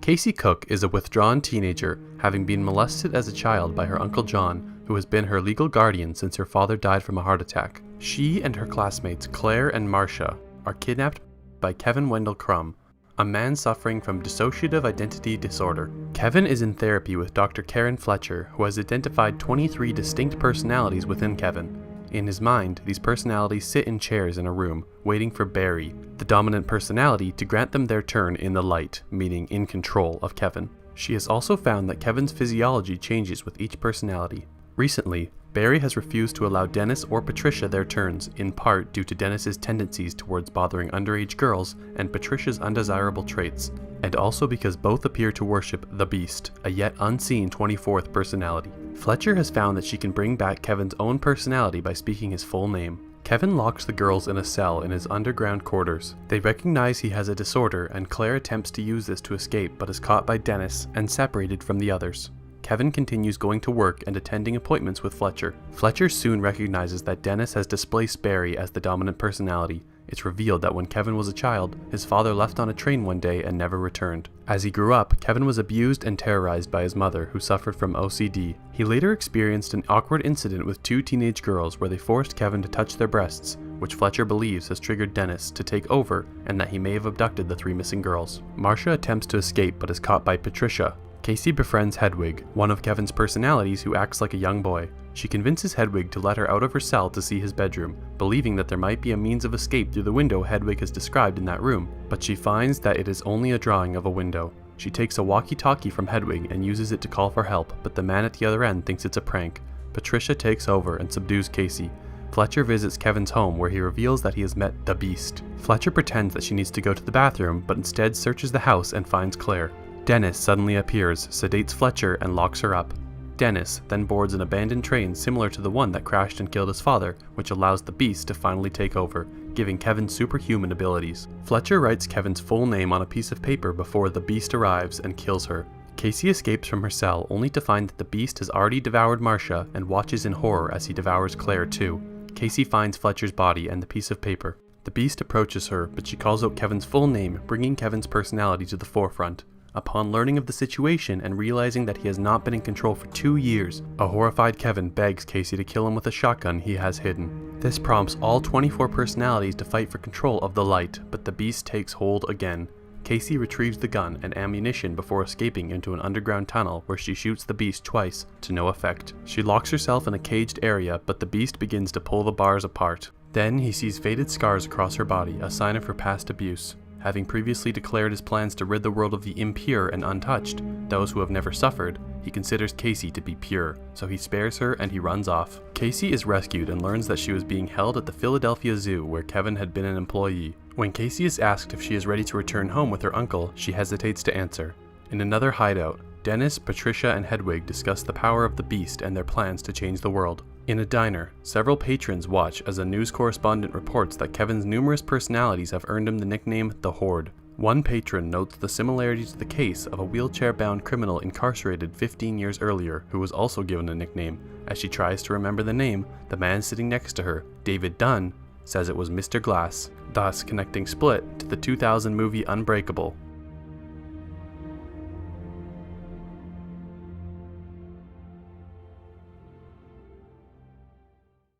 Casey Cook is a withdrawn teenager, having been molested as a child by her Uncle John, who has been her legal guardian since her father died from a heart attack. She and her classmates Claire and Marcia are kidnapped by Kevin Wendell Crumb, a man suffering from dissociative identity disorder. Kevin is in therapy with Dr. Karen Fletcher, who has identified 23 distinct personalities within Kevin. In his mind, these personalities sit in chairs in a room, waiting for Barry, the dominant personality, to grant them their turn in the light, meaning in control of Kevin. She has also found that Kevin's physiology changes with each personality. Recently, Barry has refused to allow Dennis or Patricia their turns, in part due to Dennis's tendencies towards bothering underage girls and Patricia's undesirable traits, and also because both appear to worship the Beast, a yet unseen 24th personality. Fletcher has found that she can bring back Kevin's own personality by speaking his full name. Kevin locks the girls in a cell in his underground quarters. They recognize he has a disorder, and Claire attempts to use this to escape but is caught by Dennis and separated from the others. Kevin continues going to work and attending appointments with Fletcher. Fletcher soon recognizes that Dennis has displaced Barry as the dominant personality. It's revealed that when Kevin was a child, his father left on a train one day and never returned. As he grew up, Kevin was abused and terrorized by his mother, who suffered from OCD. He later experienced an awkward incident with two teenage girls where they forced Kevin to touch their breasts, which Fletcher believes has triggered Dennis to take over and that he may have abducted the three missing girls. Marcia attempts to escape but is caught by Patricia. Casey befriends Hedwig, one of Kevin's personalities who acts like a young boy. She convinces Hedwig to let her out of her cell to see his bedroom, believing that there might be a means of escape through the window Hedwig has described in that room, but she finds that it is only a drawing of a window. She takes a walkie-talkie from Hedwig and uses it to call for help, but the man at the other end thinks it's a prank. Patricia takes over and subdues Casey. Fletcher visits Kevin's home where he reveals that he has met the Beast. Fletcher pretends that she needs to go to the bathroom, but instead searches the house and finds Claire. Dennis suddenly appears, sedates Fletcher, and locks her up. Dennis then boards an abandoned train similar to the one that crashed and killed his father, which allows the Beast to finally take over, giving Kevin superhuman abilities. Fletcher writes Kevin's full name on a piece of paper before the Beast arrives and kills her. Casey escapes from her cell only to find that the Beast has already devoured Marcia and watches in horror as he devours Claire too. Casey finds Fletcher's body and the piece of paper. The Beast approaches her, but she calls out Kevin's full name, bringing Kevin's personality to the forefront. Upon learning of the situation and realizing that he has not been in control for 2 years, a horrified Kevin begs Casey to kill him with a shotgun he has hidden. This prompts all 24 personalities to fight for control of the light, but the Beast takes hold again. Casey retrieves the gun and ammunition before escaping into an underground tunnel where she shoots the Beast twice, to no effect. She locks herself in a caged area, but the Beast begins to pull the bars apart. Then he sees faded scars across her body, a sign of her past abuse. Having previously declared his plans to rid the world of the impure and untouched, those who have never suffered, he considers Casey to be pure, so he spares her and he runs off. Casey is rescued and learns that she was being held at the Philadelphia Zoo where Kevin had been an employee. When Casey is asked if she is ready to return home with her uncle, she hesitates to answer. In another hideout, Dennis, Patricia, and Hedwig discuss the power of the Beast and their plans to change the world. In a diner, several patrons watch as a news correspondent reports that Kevin's numerous personalities have earned him the nickname The Horde. One patron notes the similarity to the case of a wheelchair-bound criminal incarcerated 15 years earlier who was also given a nickname. As she tries to remember the name, the man sitting next to her, David Dunn, says it was Mr. Glass, thus connecting Split to the 2000 movie Unbreakable.